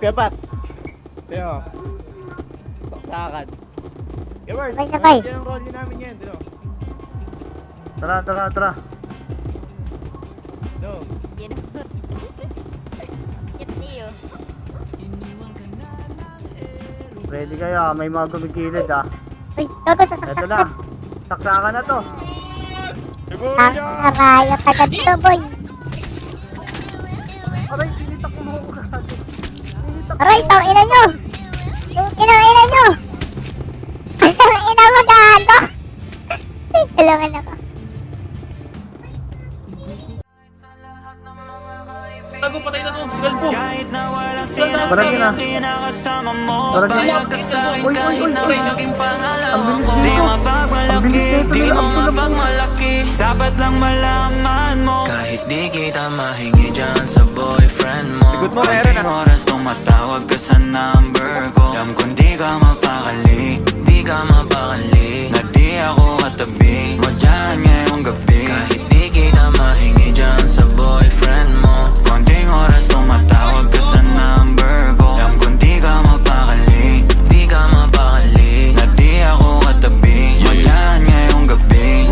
Kepat. Tiyo. Saksakan. Kebert, Sabay-sabay. yan ang role namin yan. Tiyo. Tara. Tiyo. Yan. Yan niyo. Ready kayo, may mga gumigilid ah. Uy, gago sa Eto na. Saksakan na to. Siguro yan! Araya ka ganito, boy. Aray, tinitak mo ako kasi. Aray, tang ina nyo. Inang ina nyo. Ang ina mo, gago. Tulungan ako. Gago, patay na to. Sigal po. Kahit na walang Barangay na. sinabi, di nakasama mo. Barangay. Bayag ka sa akin kahit na maging pangalawa Ang ko. bilis Di nito. mapagmalaki, Ang bilis di nito. mo Ang bilis. mapagmalaki. Dapat lang malaman mo. Kahit di kita mahingi dyan sa boyfriend mo. Ikot mo, meron Konting oras tumatawag ka sa number ko. Alam kong di ka mapakali, di ka mapakali. Na di ako katabi mo dyan ngayong gabi. Kahit di kita mahingi dyan sa boyfriend mo. Konting oras tumatawag ka sa number ko. Alam kong di ka mapakali, di ka mapakali. Na di ako katabi mo dyan ngayong gabi.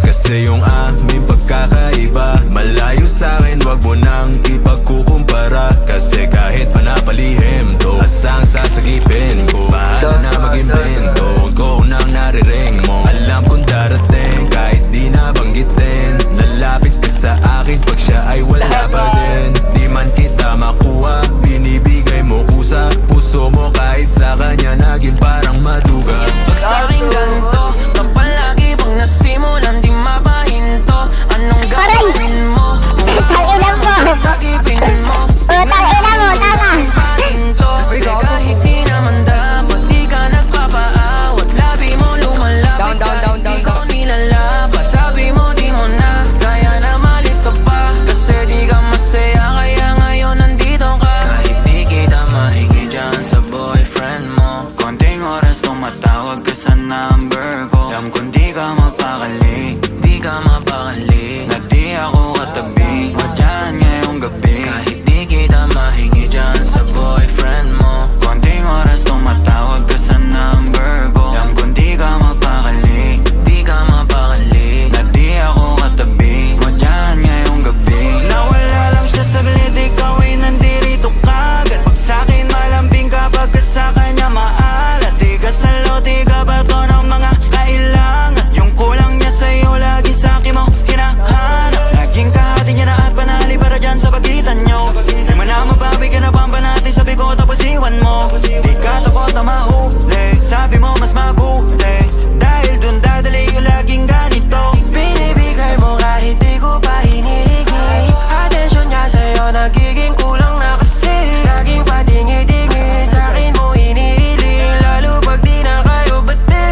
Kasi yung aming pagkakaiba malayo sa'kin, wag mo nang ipagkukumpara. Kasi kahit pa napalihim to, asang sasagipin ko. Bahala na mag-invento, go nang nariring mo. Alam kong darating kahit di nabanggitin. Lalapit ka sa akin pag siya ay wala pa din. Di man kita makuha, binibigay mo kusa. Puso mo kahit sa kanya naging parang maduga. Pag sa'king ganto, kapalagi bang nasimulan di mapahinto. Anong gagawin mo? Kung Ang ina mo. sasagipin mo. Putang ina mo, tama. Pahinto. Kasi kahit di naman dapat di ka nagpapaawat. Labi mo lumalapit kahit di ko nilalaba. Sabi mo di mo na kaya na malit ka pa. Kasi di ka masaya kaya ngayon nandito ka. Kahit di kita mahingi dyan sa boyfriend mo. Konting oras tumatawag ka sa number ko. Alam kong di ka mapakali, di ka mapakali. Na di ako katabi mo dyan ngayong gabi. Kahit di kita mahingi dyan sa boyfriend mo. Konting oras tumatawag ka sa number ko. Alam kong di ka mapakali, di ka mapakali. Na di ako katabi mo dyan ngayong gabi. Nawala lang siya saglit, ikaw ay nandirito kagad. Pag sa'kin malambing kapag ka sa kanya maalat. Di ka salo, di ka bato ng mga kailangan. Yung kulang niya sa'yo lagi sa'kin mo hinahanap. Naging kahati niya na at panali para dyan sa pagitan nyo. Di mo na mabawi ka na pamba natin, sabi ko tapos iwan mo. Di ka takot na mahuli, sabi mo mas mabuti. Dahil dun dadali yung laging ganito. Binibigay mo kahit di ko pa hinihingi. Atensyon niya sa'yo nagiging kulang na kasi. Laging patingi-tingi, sa'kin mo hinihiling. Lalo pag di na kayo bati,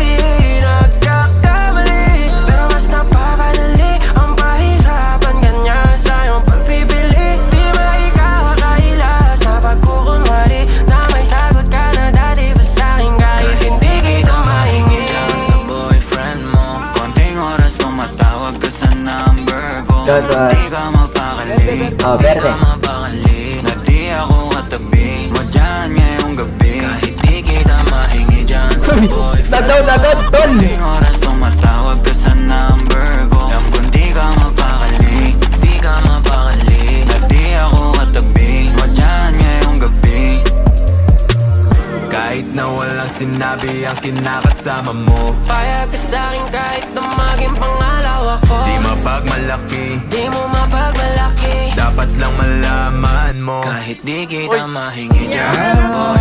nagkakamali. Pero mas napapadali ang pahirapan kanya sa iyong pagpipili. Di maikakakaila sa pagkukunwari na may sagot ka na dati pa sa'kin. Kahit hindi kita mahingi dyan sa boyfriend mo. Konting oras tumatawag ka sa number ko. Di ka mapakali, di ka mapakali. Na di ako katabi mo dyan ngayong gabi. Kahit di kita mahingi dyan sa boyfriend mo. Konting oras tumatawag ka sa number ko. Alam kong di ka mapakali, di ka mapakali. Na di ako katabi mo dyan ngayong gabi. Kahit na walang sinabi ang kinakasama mo. Payag ka sa'kin kahit na maging pangalawa ko. Di mapagmalaki, Di mo mapagmalaki. dapat lang malaman mo. Kahit di kita mahingi dyan sa boy